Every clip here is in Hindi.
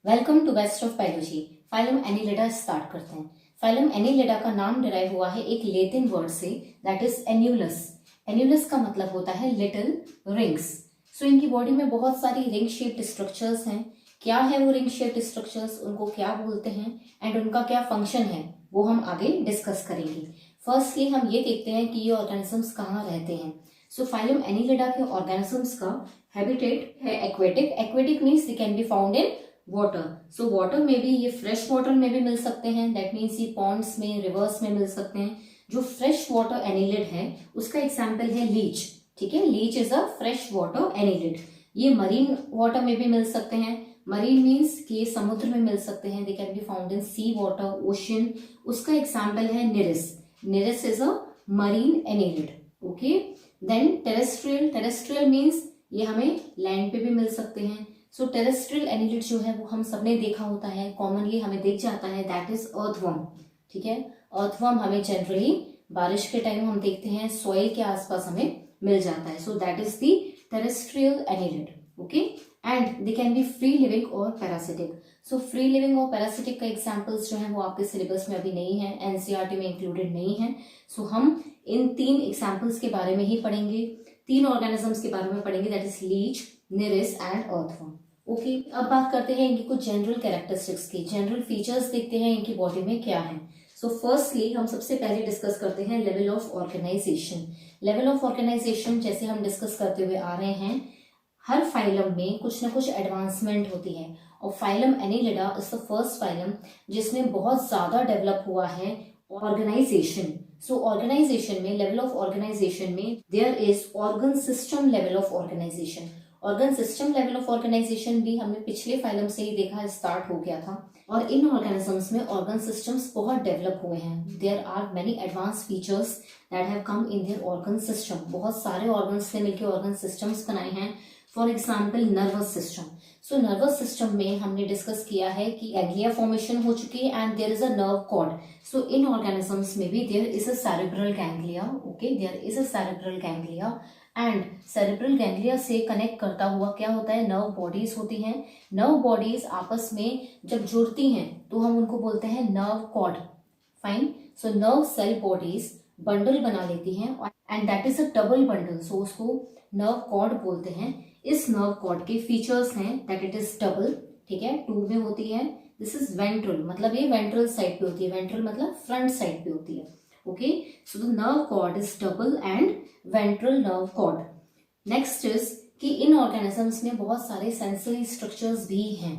Welcome to best of biology. Phylum annelida start करते हैं। फाइलम एनिलिडा का नाम डिराइव हुआ है एक लैटिन वर्ड से, दैट इज एन्यूलस। एन्यूलस का मतलब होता है लिटिल रिंग्स। सो इनकी बॉडी में बहुत सारी रिंग शेप्ड स्ट्रक्चर्स हैं। क्या है वो रिंग शेप्ड स्ट्रक्चर्स, उनको क्या बोलते हैं एंड उनका क्या फंक्शन है, वो हम आगे डिस्कस करेंगे। फर्स्टली हम ये देखते हैं कि ये ऑर्गेनिजम्स कहाँ रहते हैं। सो फाइलम एनिलिडा के ऑर्गेनिजम्स का हैबिटेट है aquatic. Aquatic means they can be found in water. So water में भी ये फ्रेश वाटर में भी मिल सकते हैं, दैट मीन्स ये पॉन्ड्स में, रिवर्स में मिल सकते हैं। जो फ्रेश वाटर एनिलिड है उसका एग्जाम्पल है लीच। ठीक है, leech is a fresh water annelid. ये मरीन वाटर में भी मिल सकते हैं। मरीन मीन्स कि ये समुद्र में मिल सकते हैं, they can be found in sea water, ocean. उसका एग्जाम्पल है nereis. Nereis is a marine annelid. Okay, then terrestrial. Terrestrial means ये हमें लैंड पे भी मिल सकते हैं। सो टेरेस्ट्रियल एनिलिड जो है वो हम सबने देखा होता है, कॉमनली हमें दिख जाता है, दैट इज अर्थवर्म। ठीक है, अर्थवर्म हमें जनरली बारिश के टाइम हम देखते हैं, सॉइल के आसपास हमें मिल जाता है। So that is the terrestrial annelid. Okay, and they can B free living और पैरासिटिक। सो फ्री लिविंग और पैरासिटिक का एग्जाम्पल्स जो है वो आपके सिलेबस में अभी नहीं है, एनसीईआरटी में इंक्लूडेड नहीं है। सो हम इन तीन एग्जाम्पल्स के बारे में ही पढ़ेंगे, तीन ऑर्गेनिजम्स के बारे में पढ़ेंगे, that is leech, nereis and earthworm. Okay, अब बात करते हैं इनकी कुछ जनरल कैरेक्टरिस्टिक्स की, जनरल फीचर्स देखते हैं इनकी बॉडी में क्या है। सो फर्स्टली हम सबसे पहले डिस्कस करते हैं level of organisation. Level of organisation जैसे हम डिस्कस करते हुए आ रहे हैं, हर फाइलम में कुछ ना कुछ एडवांसमेंट होती है और phylum annelida is the first phylum जिसमें बहुत ज्यादा डेवलप हुआ है ऑर्गेनाइजेशन। सो ऑर्गेनाइजेशन में, लेवल ऑफ ऑर्गेनाइजेशन में there is organ system level of organisation. Organ system level of organisation भी हमने पिछले फाइलम से ही देखा, स्टार्ट हो गया था। और इन ऑर्गेनिजम्स में ऑर्गन सिस्टम्स बहुत डेवलप हुए हैं। There are many advance features that have come in their organ system. बहुत सारे ऑर्गन्स ने मिलकर ऑर्गन सिस्टम्स बनाए हैं। For example nervous system. So nervous system में हमने डिस्कस किया है कि गैंग्लिया फॉर्मेशन हो चुकी है and there is a nerve cord. So इन ऑर्गेनिजम्स में भी there is a cerebral ganglia. Okay, there is a cerebral ganglia and cerebral ganglia से कनेक्ट करता हुआ क्या होता है, नर्व बॉडीज होती हैं। नर्व बॉडीज आपस में जब जुड़ती हैं तो हम उनको बोलते हैं nerve cord. Fine, so nerve cell bodies bundle बना लेती हैं and that is a double bundle, so उसको नर्व कॉर्ड बोलते हैं। इस नर्व कॉर्ड के फीचर्स हैं दैट इट इज डबल। ठीक है, टू में होती है। दिस इज वेंट्रल, मतलब ये वेंट्रल साइड पे होती है, वेंट्रल मतलब फ्रंट साइड पे होती है। Okay, so the nerve cord is double and ventral nerve cord. Next is कि इन ऑर्गेनिजम्स में बहुत सारे सेंसरी स्ट्रक्चर्स भी हैं।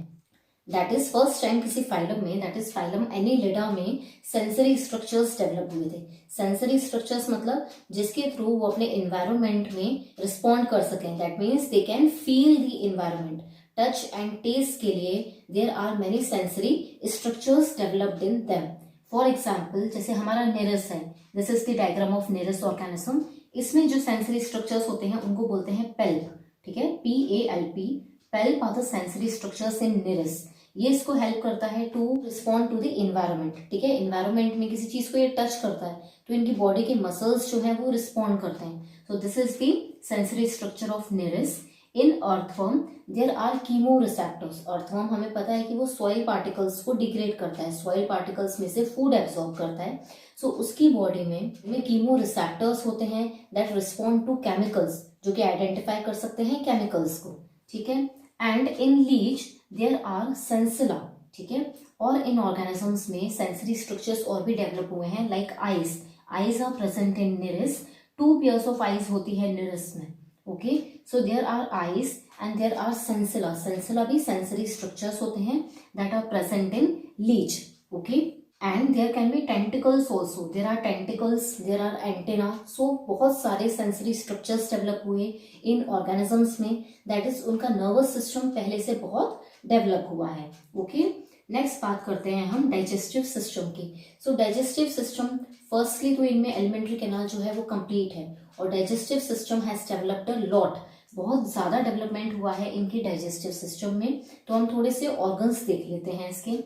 दैट इज फर्स्ट टाइम किसी फाइलम में, दैट इज फाइलम एनिलिडा में सेंसरी स्ट्रक्चर्स डेवलप हुए थे। सेंसरी स्ट्रक्चर्स मतलब जिसके थ्रू वो अपने एनवायरमेंट में रिस्पॉन्ड कर सकें, that means they can feel the environment. Touch and taste के लिए there are many sensory structures developed in them. For example जैसे हमारा निरस है, this is the diagram of Nereis organism. इसमें जो सेंसरी स्ट्रक्चर्स होते हैं उनको बोलते हैं पेल्प। ठीक है, PALP, palp are the sensory structures in Nereis. ये इसको हेल्प करता है to respond to the environment. ठीक है, इन्वायरमेंट में किसी चीज को ये टच करता है तो इनकी बॉडी के मसल्स जो है वो रिस्पॉन्ड करते हैं। So this is the sensory structure of Nereis. In earthworm there are chemoreceptors. Earthworm हमें पता है कि वो सॉइल पार्टिकल्स को डिग्रेड करता है, सॉइल पार्टिकल्स में से फूड एब्जॉर्ब करता है। सो उसकी बॉडी में कीमो रिसेप्टर्स होते हैं दैट रिस्पॉन्ड टू केमिकल्स, जो कि आइडेंटिफाई कर सकते हैं केमिकल्स को। ठीक है, and in leech there are sensilla. ठीक है, और इन ऑर्गेनिजम्स में सेंसरी स्ट्रक्चर्स और भी डेवलप हुए हैं, like eyes. Eyes are present in Nereis. 2 pairs of eyes होती है निरिस में। Okay, so there are eyes and there are sensilla. Sensilla भी सेंसरी स्ट्रक्चर्स होते हैं that are present in leech. Okay, and there can be tentacles also. There are tentacles, there are antenna. सो बहुत सारे सेंसरी स्ट्रक्चर्स डेवलप हुए इन ऑर्गेनिजम्स में, दैट इज उनका नर्वस सिस्टम पहले से बहुत डेवलप हुआ है। ओके, नेक्स्ट बात करते हैं हम डाइजेस्टिव सिस्टम की। सो डाइजेस्टिव सिस्टम, फर्स्टली तो इनमें एलिमेंट्री कैनाल जो है वो कंप्लीट है और digestive system has developed a lot. बहुत ज्यादा डेवलपमेंट हुआ है इनकी डाइजेस्टिव सिस्टम में। तो हम थोड़े से ऑर्गन्स देख लेते हैं इसके।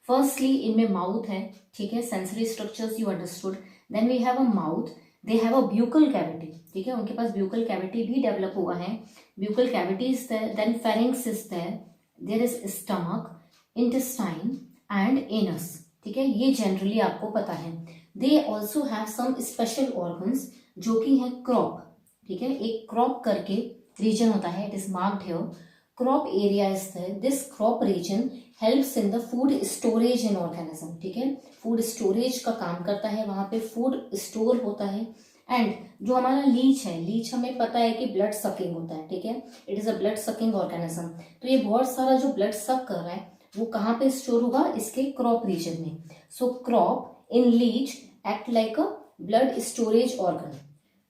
फर्स्टली इनमें माउथ है। ठीक है, sensory structures you understood. Then we have a mouth, they have a buccal cavity. ठीक है, उनके पास ब्यूकल कैविटी भी डेवलप हुआ है। Buccal cavity is there, then pharynx is there, there is stomach, intestine and anus, ठीक है, ये जनरली आपको पता है। They also have some special organs जो कि है क्रॉप, ठीक है, एक क्रॉप करके रीजन होता है, it is marked here, crop area is there, this crop region helps in the food storage in organism, ठीक है, फूड स्टोरेज का काम करता है, वहां पे फूड स्टोर होता है। एंड जो हमारा लीच है, लीच हमें पता है कि ब्लड सकिंग होता है, ठीक है, it is a blood sucking organism, तो ये बहुत सारा जो ब्लड सक कर रहा है वो कहाँ पे स्टोर होगा, इसके क्रॉप रीजन में। So crop in leech act like a blood storage organ,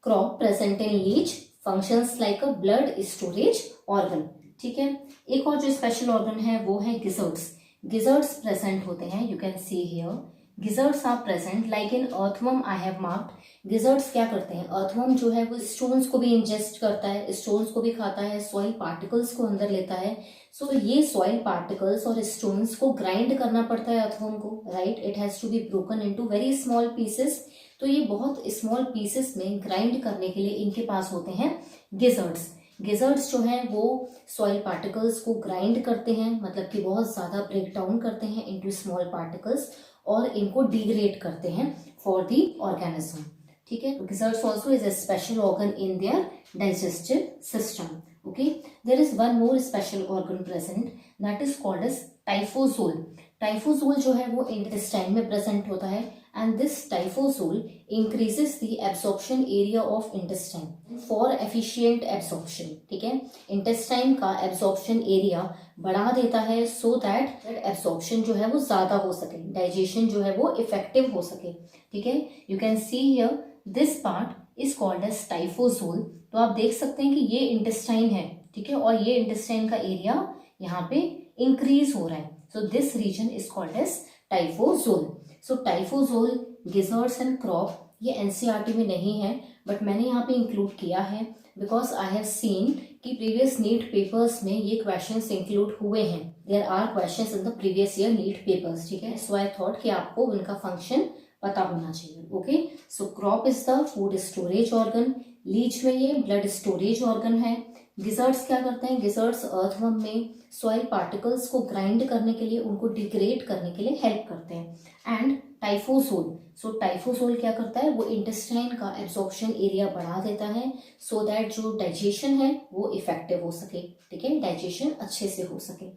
crop present in leech functions like a blood storage organ, ठीक है। एक और जो स्पेशल ऑर्गन है वो है गिजर्ड्स, गिजर्ड्स प्रेजेंट होते हैं, you can see here, gizzards are present like in earthworm I have marked. Gizzards क्या करते हैं, अर्थवर्म जो है वो स्टोन्स को भी इंजेस्ट करता है, स्टोन्स को भी खाता है, सॉइल पार्टिकल्स को अंदर लेता है। सो ये सॉइल पार्टिकल्स और स्टोन्स को ग्राइंड करना पड़ता है अर्थवर्म को, right, it has to be broken into very small pieces, तो ये बहुत स्मॉल पीसेस में ग्राइंड करने के लिए इनके पास होते हैं गिजर्ड्स। गिजर्ड्स जो हैं वो सॉइल पार्टिकल्स को ग्राइंड करते हैं, मतलब कि बहुत ज्यादा ब्रेक डाउन करते हैं इनटू स्मॉल पार्टिकल्स और इनको डिग्रेड करते हैं फॉर द ऑर्गेनिज्म, ठीक है। Gizzards also is a special organ in their digestive system, okay. There is one more special organ present that is called as typhlosole. Typhlosole जो है वो इंटेस्टाइन में प्रेजेंट होता है and this typhlosole increases the absorption area of intestine for efficient absorption, ठीक है, इंटेस्टाइन का एब्सॉर्प्शन एरिया बढ़ा देता है सो दैट एब्सॉर्प्शन जो है वो ज्यादा हो सके, डाइजेशन जो है वो इफेक्टिव हो सके, ठीक है। You can see here this part is called as typhlosole, तो आप देख सकते हैं कि ये इंटेस्टाइन है, ठीक है, और ये इंटेस्टाइन का एरिया यहाँ पे इंक्रीज हो रहा है, so this region is called as typhlosole. So typhlosole, gizzards and crop ये एनसीईआरटी में नहीं है, बट मैंने यहाँ पे इंक्लूड किया है बिकॉज आई हैव सीन कि प्रीवियस नीट पेपर्स में ये क्वेश्चंस इंक्लूड हुए हैं, there are questions in the previous year NEET papers, ठीक है। सो आई थॉट कि आपको उनका फंक्शन पता होना चाहिए, okay. So crop is the food storage organ, leech में ये ब्लड स्टोरेज ऑर्गन है। गिजर्ड्स क्या करते हैं, गिजर्ड्स अर्थवर्म में सॉइल पार्टिकल्स को ग्राइंड करने के लिए, उनको डिग्रेड करने के लिए हेल्प करते हैं। एंड टाइफोजोल, सो टाइफोजोल क्या करता है, वो इंटेस्टाइन का एब्सॉर्प्शन एरिया बढ़ा देता है सो दैट जो डाइजेशन है वो इफेक्टिव हो सके, ठीक है, डाइजेशन अच्छे से हो सके,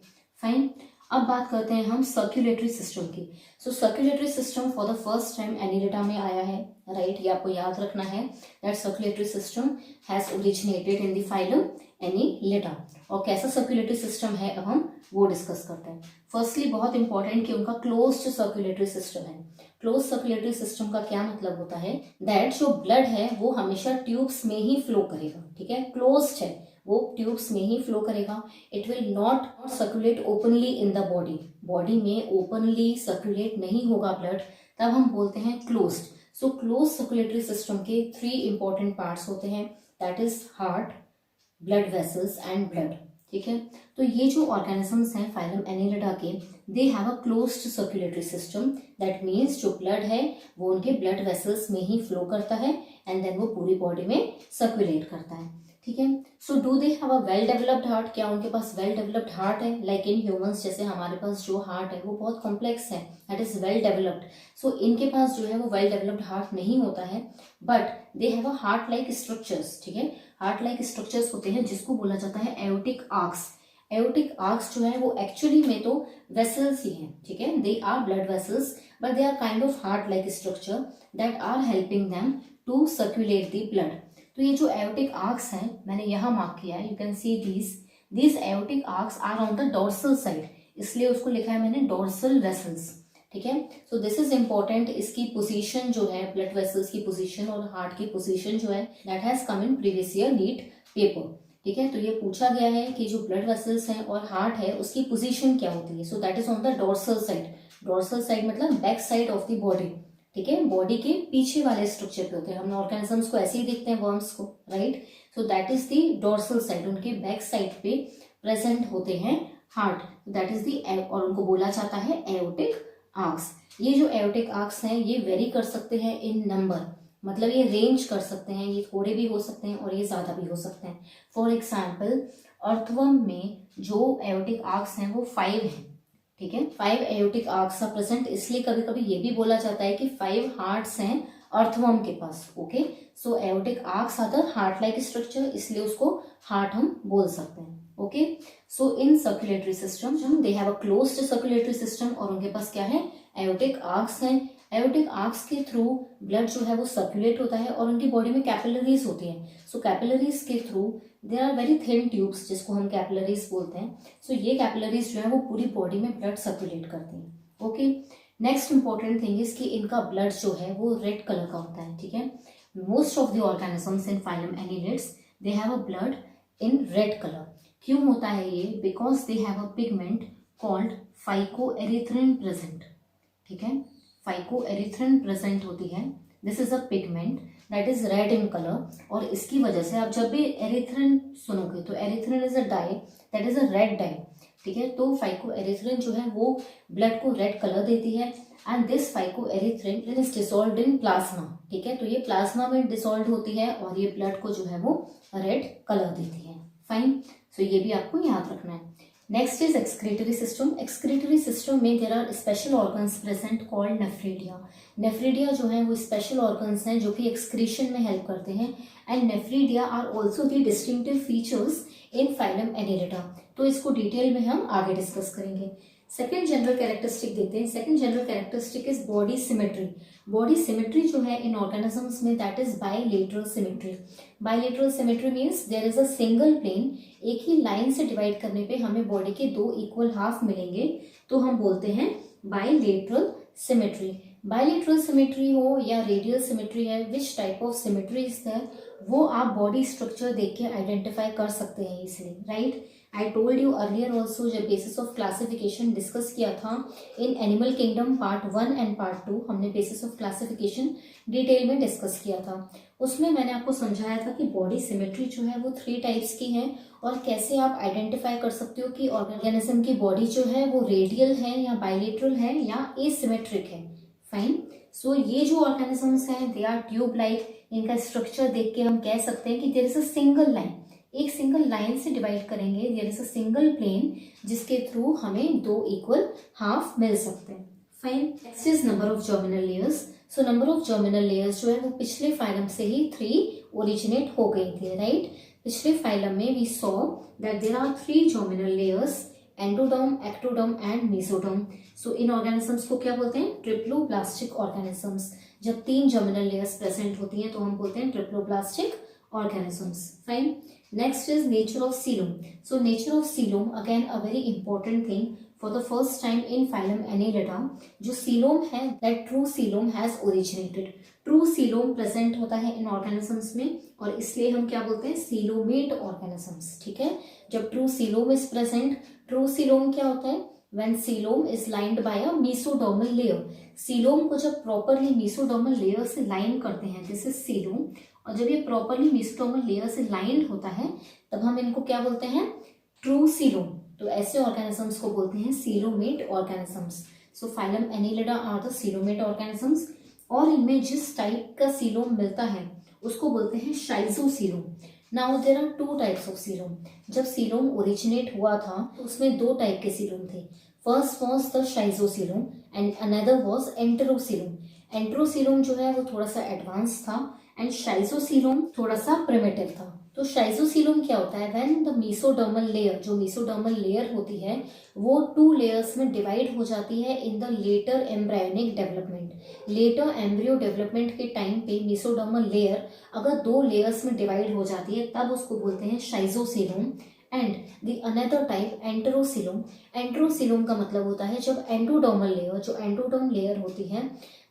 फाइन। अब बात करते हैं हम सर्कुलेटरी सिस्टम की। So circulatory system for the first time Annelida में आया है, राइट, ये आपको याद रखना है that circulatory system has originated in the phylum Annelida. और कैसा सर्कुलेटरी सिस्टम है अब हम वो डिस्कस करते हैं। फर्स्टली बहुत इंपॉर्टेंट कि उनका क्लोज्ड सर्कुलेटरी सिस्टम है। क्लोज सर्कुलेटरी सिस्टम का क्या मतलब होता है, दैट जो ब्लड है वो हमेशा ट्यूब्स में ही फ्लो करेगा, ठीक है, क्लोज्ड है, वो ट्यूब्स में ही फ्लो करेगा, it will not circulate openly in the body, body में ओपनली सर्कुलेट नहीं होगा ब्लड, तब हम बोलते हैं closed. So close circulatory system के 3 इंपॉर्टेंट पार्ट्स होते हैं, that is heart, blood vessels and blood, ठीक है। तो ये जो ऑर्गेनिजम्स हैं फाइलम एनीलिडा के, दे have a closed circulatory system, that means जो ब्लड है वो उनके ब्लड वेसल्स में ही फ्लो करता है एंड देन वो पूरी बॉडी में सर्कुलेट करता है, ठीक है। So do they have a well developed heart, क्या उनके पास वेल डेवलप्ड हार्ट है, लाइक इन ह्यूमंस जैसे हमारे पास जो हार्ट है वो बहुत कॉम्प्लेक्स है, दैट इज वेल डेवलप्ड। सो इनके पास जो है वो वेल डेवलप्ड हार्ट नहीं होता है, but they have a heart like structures, ठीक है, हार्ट लाइक स्ट्रक्चर्स होते हैं जिसको बोला जाता है एओटिक आर्क्स। एओटिक आर्क्स जो है वो एक्चुअली में तो वेसल्स ही हैं, ठीक है, they are blood vessels but they are kind of heart like structure that are helping them to circulate the blood. तो ये जो एओटिक आर्क्स हैं मैंने यहाँ मार्क किया है, you can see these aortic arches are on the dorsal side, इसलिए उसको लिखा है मैंने डोर्सल वेसल्स, ठीक है। सो दिस इज इंपॉर्टेंट, इसकी पोजीशन जो है ब्लड वेसल्स की पोजीशन और हार्ट की पोजीशन जो है that has come in previous year NEET paper, ठीक है। तो ये पूछा गया है कि जो ब्लड वेसल्स हैं और हार्ट है उसकी पोजीशन क्या होती है, so that is on the dorsal side, dorsal side मतलब back side of the body, ठीक है, बॉडी के पीछे वाले स्ट्रक्चर पे होते हैं, हम ऑर्गेनिजम्स को ऐसे ही देखते हैं, वर्म्स को, right. So that is the dorsal side, उनके बैक साइड पे प्रेजेंट होते हैं हार्ट, दैट इज द, और उनको बोला जाता है एओटिक आर्क्स। ये जो एओटिक आर्क्स हैं ये वेरी कर सकते हैं इन नंबर, मतलब ये रेंज कर सकते हैं, ये थोड़े भी हो सकते हैं और ये ज्यादा भी हो सकते हैं। फॉर एग्जाम्पल अर्थवर्म में जो एओटिक आर्क्स हैं वो 5 हैं, ठीक है। 5 एयोटिक आर्क्स आर प्रेजेंट, इसलिए कभी कभी ये भी बोला जाता है कि 5 हार्ट्स हैं अर्थवर्म के पास। Okay, so aortic arches are the heart like structure, इसलिए उसको हार्ट हम बोल सकते हैं। Okay, so in circulatory system they have a closed circulatory system, और उनके पास क्या है, एयोटिक आर्क्स हैं। एयोटिक आर्क्स के थ्रू ब्लड जो है वो सर्कुलेट होता है, और उनकी बॉडी में कैपिलरीज होती हैं। सो कैपिलरीज के through there are very thin tubes, जिसको हम कैपिलरीज बोलते हैं। सो ये कैपिलरीज जो है वो पूरी बॉडी में ब्लड सर्कुलेट करती हैं। Okay, next important thing is कि इनका ब्लड जो है वो रेड कलर का होता है। ठीक है, most of the organisms in phylum annelids they have a blood in red colour. क्यों होता है ये? Because they have a pigment called phycoerythrin present. ठीक है, फाइकोएरिथ्रिन प्रेजेंट होती है। This is a pigment that is red in colour, और इसकी वजह से आप जब भी एरिथ्रिन सुनोगे तो erythrin is a dye that is a red dye. ठीक है, तो फाइकोएरिथ्रिन जो है वो ब्लड को रेड कलर देती है, and this phycoerythrin is dissolved in plasma. ठीक है, तो ये प्लाज्मा में डिसॉल्व होती है और ये ब्लड को जो है वो रेड कलर देती है। फाइन, सो ये भी आपको याद रखना है। Next is excretory system. Excretory system में there are special organs present called nephridia. Nephridia जो है वो स्पेशल ऑर्गन्स हैं जो कि एक्सक्रीशन में हेल्प करते हैं, and nephridia are also the distinctive features in phylum annelida. तो इसको डिटेल में हम आगे डिस्कस करेंगे। सेकेंड जनरल कैरेक्टरिस्टिक देखते हैं। Second general characteristic is body symmetry. Body symmetry जो है इन ऑर्गेनिजम्स में that is bilateral symmetry. Bilateral symmetry means there is a single plane, एक ही लाइन से डिवाइड करने पे हमें बॉडी के 2 इक्वल हाफ मिलेंगे, तो हम बोलते हैं बायलेटरल सिमेट्री। बायलेटरल सिमेट्री हो या रेडियल सिमेट्री है, which type of symmetry is there, वो आप बॉडी स्ट्रक्चर देख के आइडेंटिफाई कर सकते हैं easily, right. I told you earlier also, जब बेसिस ऑफ क्लासिफिकेशन डिस्कस किया था in animal kingdom part 1 and part 2, हमने बेसिस ऑफ क्लासिफिकेशन डिटेल में डिस्कस किया था। उसमें मैंने आपको समझाया था कि बॉडी सिमेट्री जो है वो 3 टाइप्स की है, और कैसे आप आइडेंटिफाई कर सकते हो कि ऑर्गेनिज्म की बॉडी जो है वो रेडियल है या बायलेटरल है या एसिमेट्रिक है। फाइन, सो ये जो ऑर्गेनिजम्स हैं दे आर ट्यूब लाइक। इनका स्ट्रक्चर देख के हम कह सकते हैं कि there is a single line, एक सिंगल लाइन से डिवाइड करेंगे, there is a single plane जिसके थ्रू हमें 2 इक्वल हाफ मिल सकते हैं। Fine, next is number of germinal layers. So number of germinal layers जो है वो पिछले फाइलम से ही 3 ओरिजिनेट हो गई थी, राइट। पिछले फाइलम में we saw that there are 3 germinal layers, endoderm, ectoderm and mesoderm. So इन ऑर्गेनिजम्स को क्या बोलते हैं? Triploblastic organisms. जब 3 जर्मिनल लेयर्स प्रेजेंट होती हैं तो हम बोलते हैं triploblastic organisms. Fine. Next is nature of coelom. So nature of coelom, again a very important thing for the first time in phylum Annelida. जो coelom है that true coelom has originated. True coelom present होता है in organisms में, और इसलिए हम क्या बोलते हैं? coelomate organisms. ठीक है, जब true coelom is present, true coelom क्या होता है? When coelom is lined by a mesodermal layer. coelom को जब properly mesodermal layer से line करते हैं, this is coelom, और जब ये प्रॉपरली मेसोडर्मल लेयर से लाइंड होता है तब हम इनको क्या बोलते हैं? True coelom. तो ऐसे ऑर्गेनिजम्स को बोलते हैं coelomate organisms. So phylum annelida are the coelomate organisms, और इनमें जिस टाइप का सीलोम मिलता है उसको बोलते हैं schizocoelom. Now there are 2 types of coelom. जब सीलोम ओरिजिनेट हुआ था तो उसमें 2 टाइप के सीलोम थे। First was the schizocoelom and another was enterocoelom. Enterocoelom जो है वो थोड़ा सा एडवांस था, एंड शाइजोसीलोम थोड़ा सा प्रिमिटिव था। तो शाइजोसीलोम क्या होता है? व्हेन द मेसोडर्मल लेयर, जो मेसोडर्मल लेयर होती है वो 2 लेयर्स में डिवाइड हो जाती है in the later embryonic development. Later embryo development के टाइम पे मेसोडर्मल लेयर अगर 2 लेयर्स में डिवाइड हो जाती है तब उसको बोलते हैं schizocoelom. And the another type enterocoelom. Enterocoelom का मतलब होता है जब एंडोडर्मल लेयर, जो एंडोडर्म लेयर होती है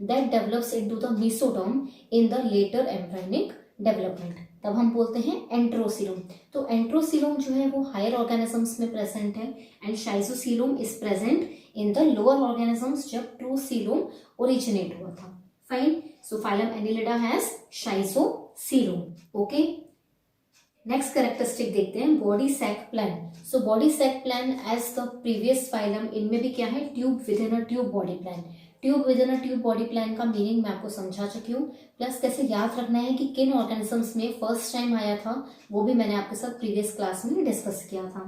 that develops into the mesoderm in the later embryonic development, तब हम बोलते हैं एंटेरोसीलोम। तो एंटेरोसीलोम जो है वो हायर ऑर्गेनिजम्स में प्रेजेंट है, and schizocoelom is present in the lower organisms जब ट्रू सीलोम ओरिजिनेट हुआ था। Fine, so phylum annelida has schizocoelom. Okay, next characteristic देखते हैं, body sac plan. So body sac plan as the previous phylum, इनमें भी क्या है? Tube within a tube body plan. Tube within a tube body plan का मीनिंग मैं आपको समझा चुकी हूँ, प्लस कैसे याद रखना है कि किन ऑर्गेनिजम्स में फर्स्ट टाइम आया था वो भी मैंने आपके साथ प्रीवियस क्लास में डिस्कस किया था।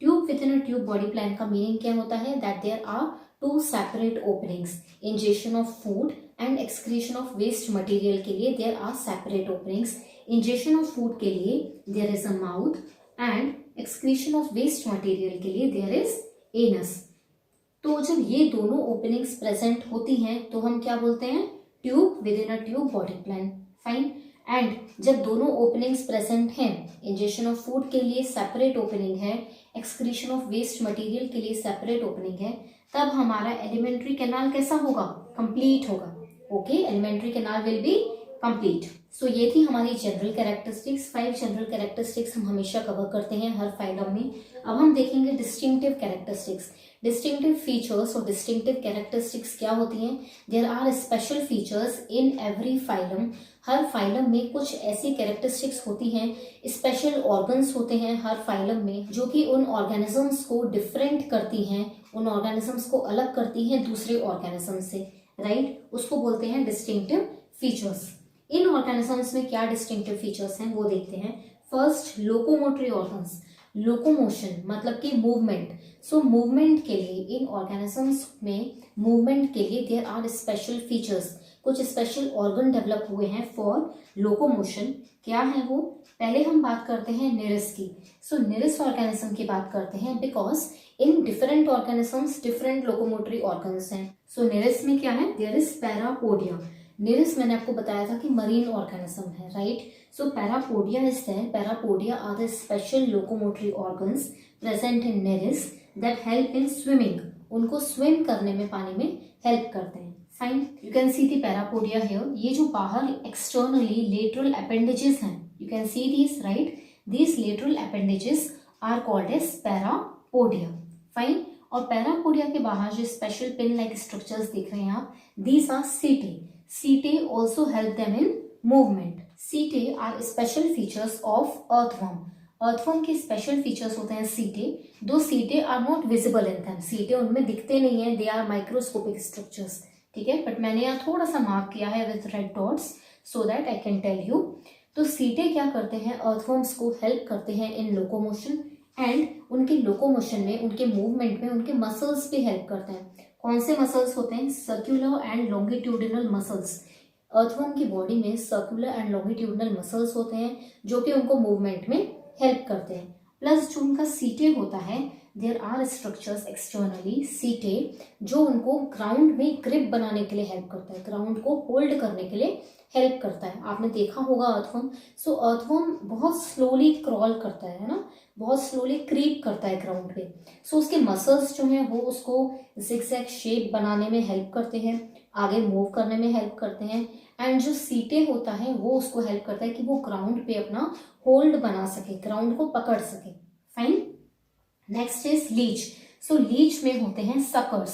Tube within a tube body plan का मीनिंग क्या होता है? That there are two separate openings, ingestion of food and excretion of waste material के लिए there are separate openings. Ingestion of food के लिए there is a mouth and excretion of waste material के लिए देयर इज एनस। तो जब ये दोनों ओपनिंग्स प्रेजेंट होती हैं तो हम क्या बोलते हैं? Tube within a tube body plan. Fine. And जब दोनों ओपनिंग्स प्रेजेंट हैं, इंजेक्शन ऑफ फूड के लिए सेपरेट ओपनिंग है, एक्सक्रीशन ऑफ वेस्ट मटेरियल के लिए सेपरेट ओपनिंग है, तब हमारा एलिमेंट्री कैनाल कैसा होगा? कंप्लीट होगा। Okay, alimentary canal will be complete. So ये थी हमारी जनरल कैरेक्टरिस्टिक्स। 5 जनरल कैरेक्टरिस्टिक्स हम हमेशा कवर करते हैं हर फाइलम में। अब हम देखेंगे डिस्टिंक्टिव कैरेक्टरिस्टिक्स। डिस्टिंक्टिव फीचर्स और डिस्टिंक्टिव कैरेक्टरिस्टिक्स क्या होती हैं? There are special features in every phylum. हर फाइलम में कुछ ऐसी कैरेक्टरिस्टिक्स होती हैं, स्पेशल ऑर्गन्स होते हैं हर फाइलम में, जो कि उन ऑर्गेनिजम्स को डिफरेंट करती हैं, उन ऑर्गेनिजम्स को अलग करती हैं दूसरे ऑर्गेनिज्म से, राइट? उसको बोलते हैं डिस्टिंक्टिव फीचर्स। इन ऑर्गेनिजम्स में क्या डिस्टिंक्टिव फीचर्स हैं वो देखते हैं। First, locomotory organs. लोकोमोशन मतलब कि मूवमेंट। सो मूवमेंट के लिए इन ऑर्गेनिजम्स में मूवमेंट के लिए देयर आर स्पेशल फीचर्स। कुछ स्पेशल ऑर्गन डेवलप हुए हैं फॉर लोकोमोशन। क्या है वो? पहले हम बात करते हैं निरिस की। सो निरिस ऑर्गेनिज्म की बात करते हैं because in different organisms different locomotory organs हैं। सो निरिस में क्या है? There is parapodia. निरिस मैंने आपको बताया था कि मरीन ऑर्गेनिज्म है, right? So parapodia is there. Parapodia are the special locomotory organs present in nereis that help in swimming. उनको स्विम करने में, पानी में हेल्प करते हैं। Fine, you can see the parapodia here. ये जो बाहर एक्सटर्नली लेटरल अपेंडेजेस हैं, you can see this, right? these lateral appendages are called as parapodia. Fine. और पैरापोडिया के बाहर जो स्पेशल पिन लाइक स्ट्रक्चर्स देख रहे हैं आप, these are setae. Setae also help them in movement. Setae are special features of earthworm. earthworm के स्पेशल फीचर्स होते हैं setae. दो setae are not visible in them. setae उनमें दिखते नहीं है, they are microscopic structures. ठीक है, बट मैंने यहाँ थोड़ा सा मार्क किया है with red dots so that I can tell you. तो setae क्या करते हैं? earthworms को हेल्प करते हैं इन लोकोमोशन एंड उनके लोकोमोशन में, उनके मूवमेंट में उनके मसल्स भी हेल्प करते हैं। कौन से मसल्स होते हैं? Circular and longitudinal muscles. Earthworm की बॉडी में सर्कुलर एंड लॉन्गिट्यूडिनल मसल्स होते हैं जो कि उनको मूवमेंट में हेल्प करते हैं। प्लस जो उनका सीटे होता है, देयर आर स्ट्रक्चर्स एक्सटर्नली सीटे जो उनको ग्राउंड में ग्रिप बनाने के लिए हेल्प करता है, ग्राउंड को होल्ड करने के लिए हेल्प करता है। आपने देखा होगा अर्थवर्म। सो अर्थवर्म बहुत स्लोली क्रॉल करता है ना, बहुत स्लोली क्रीप करता है ग्राउंड पे। सो उसके मसल्स जो हैं वो उसको जिगजैग शेप बनाने में हेल्प करते हैं, आगे मूव करने में हेल्प करते हैं। एंड जो सीटे होता है वो उसको हेल्प करता है कि वो ग्राउंड पे अपना होल्ड बना सके, ग्राउंड को पकड़ सके। Fine. Next is leech. So leech में होते हैं सकर्स।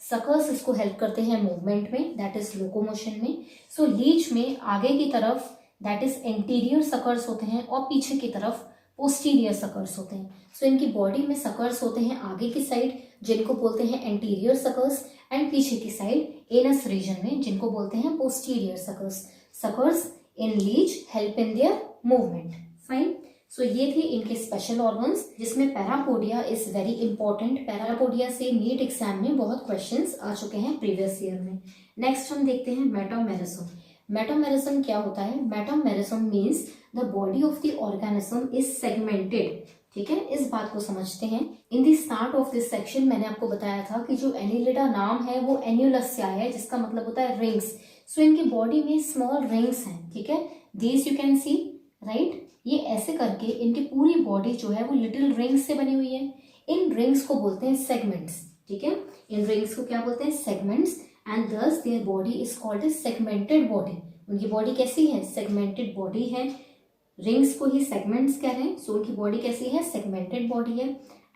सकर्स इसको हेल्प करते हैं मूवमेंट में, दैट इज लोकोमोशन में। सो लीच में आगे की तरफ दैट इज एंटीरियर सकर्स होते हैं और पीछे की तरफ पोस्टीरियर सकर्स होते हैं। सो इनकी बॉडी में सकर्स होते हैं आगे की साइड जिनको बोलते हैं एंटीरियर सकर्स, एंड पीछे की साइड एनस रीजन में जिनको बोलते हैं posterior suckers. Suckers in leech help in their movement. Fine. So ये थे इनके स्पेशल ऑर्गन्स जिसमें parapodia is very important. Parapodia से नीट एग्जाम में बहुत क्वेश्चंस आ चुके हैं प्रीवियस ईयर में। नेक्स्ट हम देखते हैं मेटामेरिज्म। मेटामेरिज्म क्या होता है? Metamerism means the body of the organism is segmented. ठीक है, इस बात को समझते हैं। In the start of this section मैंने आपको बताया था कि जो एनिलिडा नाम है वो एन्यूलस से आया है जिसका मतलब होता है रिंग्स। सो इनकी बॉडी में स्मॉल रिंग्स हैं। ठीक है, this you can C, right? ये ऐसे करके इनकी पूरी बॉडी जो है वो लिटिल रिंग्स से बनी हुई है। इन रिंग्स को बोलते हैं सेगमेंट्स। ठीक है, इन रिंग्स को क्या बोलते हैं? सेगमेंट्स। एंड दस their body is called a segmented body. उनकी बॉडी कैसी है? सेगमेंटेड बॉडी है। रिंग्स को ही सेगमेंट्स कह रहे हैं। सो उनकी बॉडी कैसी है? सेगमेंटेड बॉडी है।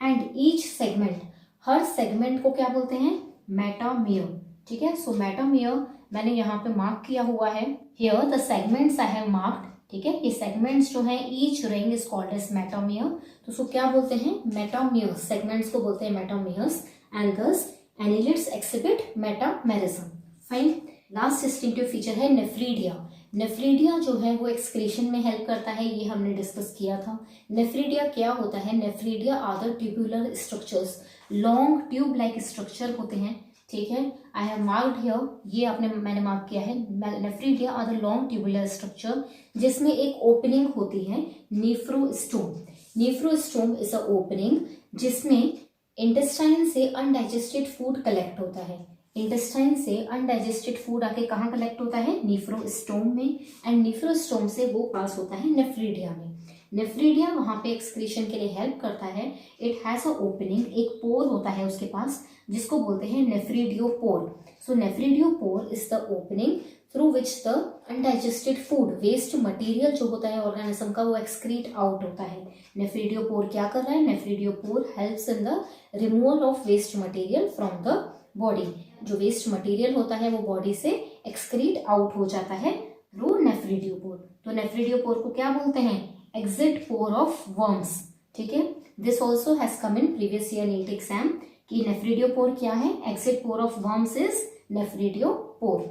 And each segment, her segment को क्या बोलते हैं? मेटामियर। ठीक है, सो मेटामियर मैंने यहाँ पे मार्क किया हुआ है। Here the segments I have marked. ठीक है, ये सेगमेंट्स जो हैं each ring is called as metamere. तो उसको क्या बोलते हैं? मेटामियर्स। सेगमेंट्स को बोलते हैं मेटामियर्स एंड दस annelids exhibit metamerism. Fine. Last distinctive feature है नेफ्रीडिया। नेफ्रीडिया जो है वो एक्सक्रीशन में हेल्प करता है, ये हमने डिस्कस किया था। नेफ्रीडिया क्या होता है? Nephridia are the tubular structures, long tube like structure होते हैं, ठीक है। आई हैव मार्क्ड हियर, ये मैंने मार्क किया है। Nephridia are the long tubular structure जिसमें एक ओपनिंग होती है, nephrostome. Nephrostome is a opening जिसमें इंटेस्टाइन से अनडाइजेस्टेड फूड कलेक्ट होता है। इंटेस्टाइन से अनडाइजेस्टेड फूड आके कहाँ कलेक्ट होता है? नेफ्रोस्टोम में, एंड नेफ्रोस्टोम से वो पास होता है नेफ्रीडिया में। नेफ्रीडिया वहां पे एक्सक्रीशन के लिए हेल्प करता है। इट हैज अ ओपनिंग, एक पोर होता है उसके पास जिसको बोलते हैं nephridiopore. So nephridiopore is the opening through which the undigested food, waste material जो होता है ऑर्गेनिज्म का, वो एक्सक्रीट आउट होता है। नेफ्रीडियोपोर क्या कर रहा है? Nephridiopore helps in the removal of waste material from the body. जो वेस्ट मटेरियल होता है वो बॉडी से एक्सक्रीट आउट हो जाता है थ्रू नेफ्रीडियोपोर। तो नेफ्रीडियोपोर को क्या बोलते हैं? एग्जिट पोर ऑफ वर्म्स, ठीक है। This also has come in previous year NEET exam कि नेफ्रीडियोपोर क्या है? Exit pore of worms is nephridiopore.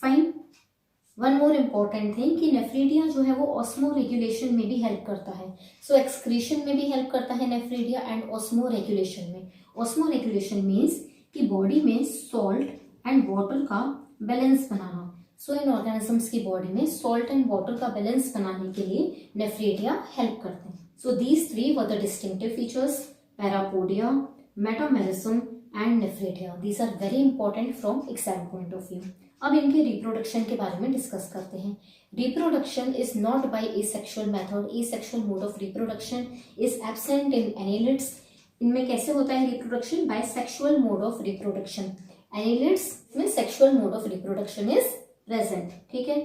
Fine. One more important thing कि नेफ्रीडिया जो है वो ऑस्मो रेगुलेशन में भी हेल्प करता है। सो एक्सक्रीशन में भी हेल्प करता है नेफ्रीडिया एंड ऑस्मो रेगुलेशन में। ऑस्मो रेगुलेशन मीन्स कि बॉडी में सॉल्ट एंड वाटर का बैलेंस बनाना। सो इन ऑर्गेनिजम्स की बॉडी में सॉल्ट एंड वाटर का बैलेंस बनाने के लिए नेफ्रीडिया हेल्प करते हैं। So these three were the distinctive features, parapodia, metamerism and nephridia. These are very important from exam point of view. अब इनके रिप्रोडक्शन के बारे में डिस्कस करते हैं। Reproduction is not by asexual method. Asexual mode of reproduction is absent in annelids. इनमें कैसे होता है reproduction? By sexual mode of reproduction. Annelids में sexual mode of reproduction is present, ठीक है।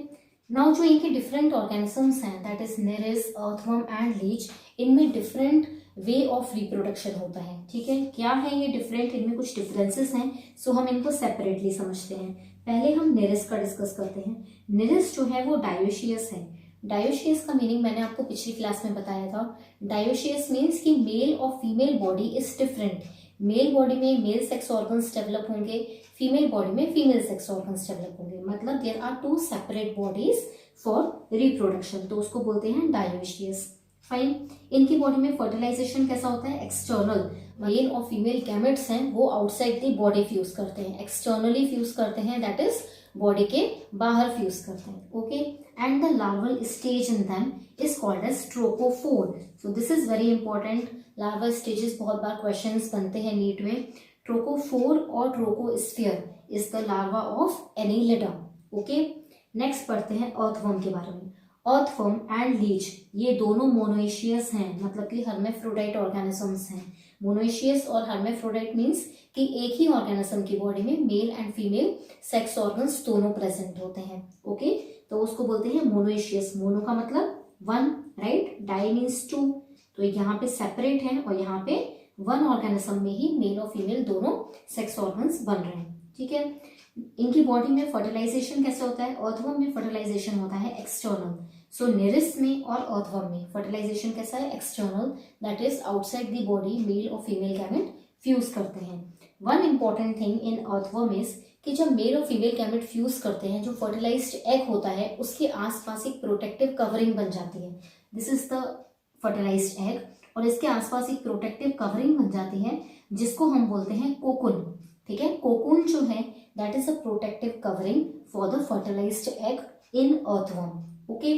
नाउ जो इनके डिफरेंट ऑर्गेनिजम्स हैं, that is Nereis, earthworm and leech, इनमें डिफरेंट वे ऑफ रिप्रोडक्शन होता है, ठीक है। क्या है ये डिफरेंट? इनमें कुछ डिफरेंसेस हैं, सो हम इनको सेपरेटली समझते हैं। पहले हम नेरिस का डिस्कस करते हैं। नेरिस जो है वो डायोशियस है। डायोशियस का मीनिंग मैंने आपको पिछली क्लास में बताया था। डायोशियस मीन्स कि मेल और female body is different. Male body में मेल सेक्स ऑर्गन्स डेवलप होंगे, फीमेल बॉडी में फीमेल सेक्स ऑर्गन्स डेवलप होंगे। मतलब there are two separate bodies for reproduction, तो उसको बोलते हैं डायोशियस। फाइन। इनकी बॉडी में फर्टिलाइजेशन कैसा होता है? एक्सटर्नल। मेल और फीमेल गैमेट्स हैं वो आउटसाइड द बॉडी फ्यूज करते हैं, एक्सटर्नली फ्यूज करते हैं, दैट इज बॉडी के बाहर फ्यूज करते हैं, okay. And the larval stage in them is called as trochophore. So this is very important. Larval stages बहुत बार क्वेश्चंस बनते हैं नीट में। ट्रोकोफोर और trochosphere is the larva of Annelida, okay. Next पढ़ते हैं अर्थवर्म के बारे में। अर्थवर्म एंड लीच ये दोनों मोनोइशियस हैं, मतलब कि हर्मेफ्रोडाइट ऑर्गेनिजम्स हैं। मोनोइशियस और हर्मेफ्रोडाइट मीन्स कि एक ही ऑर्गेनिज्म की बॉडी में mail and female sex organs दोनों प्रेजेंट होते हैं, ओके। तो उसको बोलते हैं मोनोइशियस। मोनो का मतलब one, right. Di means two, तो यहाँ पे सेपरेट है और यहाँ पे वन ऑर्गेनिज्म में ही मेल और फीमेल दोनों सेक्स ऑर्गन्स बन रहे हैं, ठीक है। इनकी बॉडी में फर्टिलाइजेशन कैसे होता है? अर्थवर्म में फर्टिलाइजेशन होता है एक्सटर्नल। सो नेरिस में और अर्थवर्म में फर्टिलाइजेशन कैसा है? External, that is outside the body male और फीमेल गैमेट फ्यूज करते हैं। One important thing in earthworm is कि जब मेल और फीमेल गैमेट फ्यूज करते हैं, जो फर्टिलाइज्ड एग होता है उसके आसपास एक प्रोटेक्टिव कवरिंग बन जाती है। This is the fertilized egg, और इसके आसपास एक प्रोटेक्टिव कवरिंग बन जाती है जिसको हम बोलते हैं कोकून, ठीक है। कोकून जो है that is a protective covering for the fertilized egg in earthworm, okay.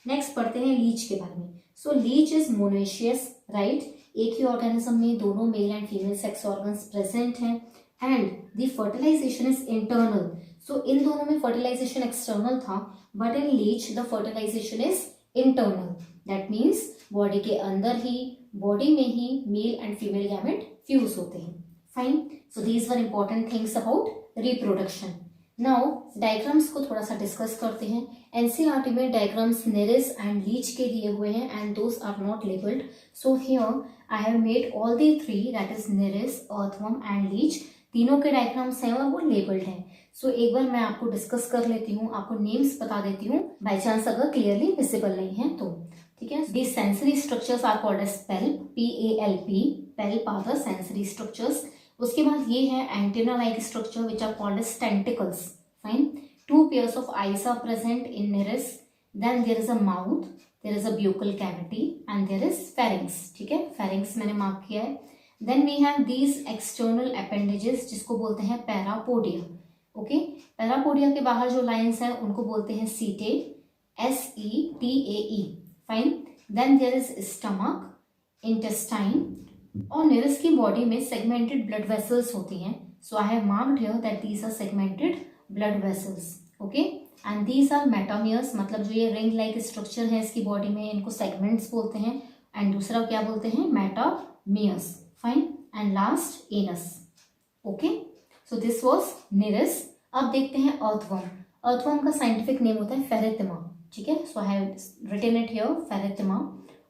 Next पढ़ते हैं लीच के बारे में। So leech is monoecious, right. एक ही ऑर्गेनिज्म में दोनों male and female sex organs present हैं and the fertilization is internal. So इन दोनों में फर्टिलाइजेशन एक्सटर्नल था, but in leech the fertilization is internal. That means body के अंदर ही, बॉडी में ही male and female gamete fuse होते हैं। Fine. So these were important things about reproduction. Now diagrams को थोड़ा सा डिस्कस करते हैं। एनसीईआरटी में डायग्राम्स नेरिस एंड लीच के दिए हुए हैं and those are not labelled. So here I have made all the three, that is Nereis, earthworm and leech. तीनों के डायग्राम्स हैं और वो लेबल्ड हैं। सो एक बार मैं आपको डिस्कस कर लेती हूँ, आपको नेम्स बता देती हूँ, बाई चांस अगर क्लियरली विजिबल नहीं है तो, ठीक है। These sensory structures are called as PALP, P-A-L-P, PALP are the sensory structures. उसके बाद ये है antenna like structure which are called as tentacles. Fine. Two pairs of eyes are present in nereis then there is a mouth, there is a buccal cavity and there is pharynx, ठीक है, फेरिंग्स मैंने मार्क किया है। Then we have these external appendages जिसको बोलते हैं पैरापोडिया, ओके। पैरापोडिया के बाहर जो लाइंस है उनको बोलते हैं setae, SETAE, fine. Then there is stomach, intestine, और निरस की बॉडी में सेगमेंटेड ब्लड वेसल्स होती हैं, so I have marked here that these are segmented blood vessels, okay. And these are metameres, मतलब जो ये रिंग लाइक स्ट्रक्चर है इसकी बॉडी में, इनको सेगमेंट्स बोलते हैं, एंड दूसरा क्या बोलते हैं, metameres, fine. And last anus, okay. So this was Nereis. अब देखते हैं अर्थवर्म। अर्थवर्म का साइंटिफिक नेम होता है फेरेथिमा, ठीक है, so I have written it here, Pheretima,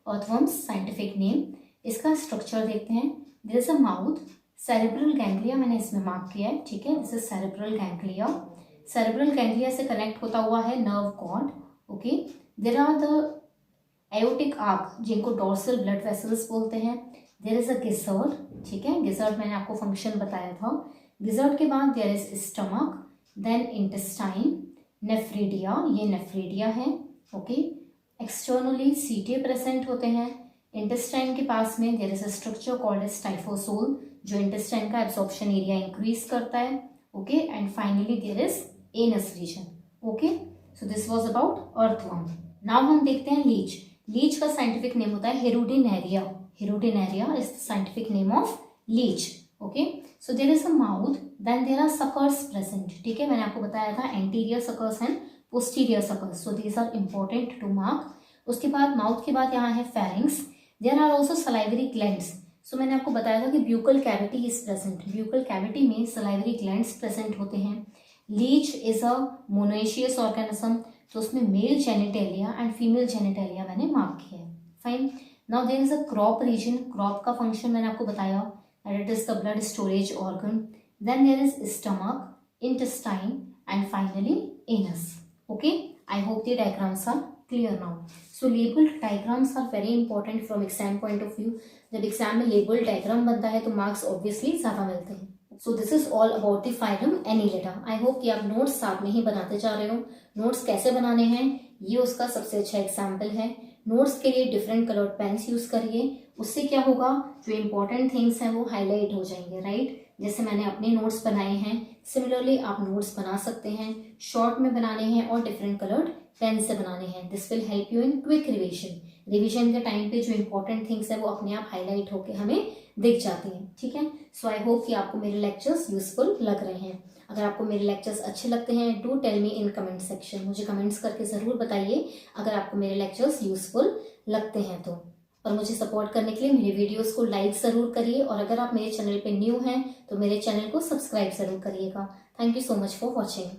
earthworm's scientific name. इसका स्ट्रक्चर देखते हैं। There is a mouth, cerebral ganglia मैंने इसमें मार्क किया है, ठीक है, this is cerebral ganglia. Cerebral ganglia से कनेक्ट होता हुआ है nerve cord, okay. There are the aortic arc जिनको डोर्सल ब्लड वेसल्स बोलते हैं। देयर इज अ गिजर्ड, ठीक है, गिजर्ड मैंने आपको फंक्शन बताया था। गिजर्ड के बाद there is stomach, then intestine, nephridia, ये नेफ्रीडिया है, ओके। एक्सटर्नली सीटे प्रेजेंट होते हैं। इंटेस्टाइन के पास में there is a structure called as typhlosole जो इंटेस्टाइन का एब्सॉर्प्शन एरिया इंक्रीज करता है, okay. And finally there is anus region, okay. So this was about earthworm. Now हम देखते हैं लीच। लीच का साइंटिफिक नेम होता है Hirudinaria, Hirudinaria is the scientific name of Leach, okay. So there is a mouth, then there are suckers present, ठीक है, मैंने आपको बताया था anterior suckers and posterior suckers, so these are important to mark. उसके बाद माउथ के बाद यहाँ है pharynx, there are also salivary glands, so मैंने आपको बताया था कि buccal cavity is present, buccal cavity में सलाइवरी ग्लैंड्स प्रेजेंट होते हैं। Leech is a monoecious organism, तो उसमें male genitalia and female genitalia मैंने मार्क किया है, fine. Now there is a crop region, crop का फंक्शन मैंने आपको बताया that it is the blood storage organ. Then there is stomach, intestine and finally anus, okay. I hope the diagrams are clear now. So labeled diagrams are very important from exam point of view. जब एग्जाम में लेबल्ड डायग्राम बनता है तो मार्क्स ऑब्वियसली ज्यादा मिलते हैं। So this is all about the phylum Annelida. I hope कि आप नोट्स साथ में ही बनाते जा रहे हो। नोट्स कैसे बनाने हैं ये उसका सबसे अच्छा एग्जाम्पल है। नोट्स के लिए डिफरेंट कलर्ड पेन्स यूज करिए, उससे क्या होगा, जो इंपॉर्टेंट थिंग्स हैं वो हाईलाइट हो जाएंगे, राइट। जैसे मैंने अपने नोट्स बनाए हैं, सिमिलरली आप नोट्स बना सकते हैं। शॉर्ट में बनाने हैं और डिफरेंट कलर्ड पेन से बनाने हैं। This will help you in quick revision. Revision के टाइम पे जो इंपॉर्टेंट थिंग्स है वो अपने आप हाईलाइट होके हमें दिख जाती हैं, ठीक है। सो आई होप कि आपको मेरे लेक्चर्स यूजफुल लग रहे हैं। अगर आपको मेरे लेक्चर्स अच्छे लगते हैं do tell me in comment section, मुझे कमेंट्स करके ज़रूर बताइए अगर आपको मेरे लेक्चर्स यूजफुल लगते हैं तो। और मुझे सपोर्ट करने के लिए मेरे वीडियोस को लाइक ज़रूर करिए, और अगर आप मेरे चैनल पे न्यू हैं तो मेरे चैनल को सब्सक्राइब ज़रूर करिएगा। Thank you so much for watching.